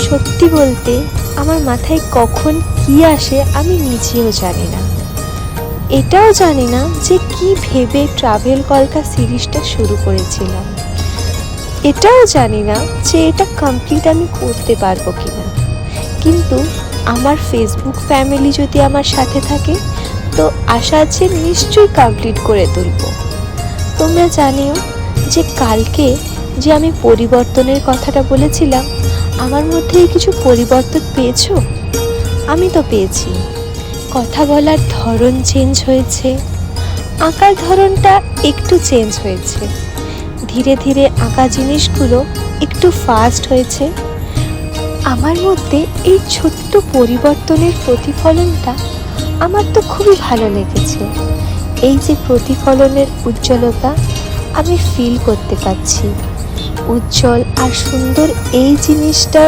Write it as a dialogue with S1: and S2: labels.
S1: সত্যি বলতে আমার মাথায় কখন কি আসে আমি নিজেও জানি না। এটাও জানি না যে কি ভেবে ট্রাভেল কলকা সিরিজটা শুরু করেছিলাম। এটাও জানি না যে এটা কমপ্লিট আমি করতে পারবো কিনা। কিন্তু আমার ফেসবুক ফ্যামিলি যদি আমার সাথে থাকে তো আশা আছে নিশ্চয়ই কমপ্লিট করে তুলবো। তোমরা জানিও যে কালকে যে আমি পরিবর্তনের কথাটা বলেছিলাম, আমার মধ্যে কিছু পরিবর্তন পেয়েছো? আমি তো পেয়েছি। কথা বলার ধরন চেঞ্জ হয়েছে, আঁকার ধরনটা একটু চেঞ্জ হয়েছে, ধীরে ধীরে আঁকা জিনিসগুলো একটু ফাস্ট হয়েছে। আমার মধ্যে এই ছোট্ট পরিবর্তনের প্রতিফলনটা আমার তো খুবই ভালো লেগেছে। এই যে প্রতিফলনের উজ্জ্বলতা আমি ফিল করতে পারছি। উজ্জ্বল আর সুন্দর এই জিনিসটার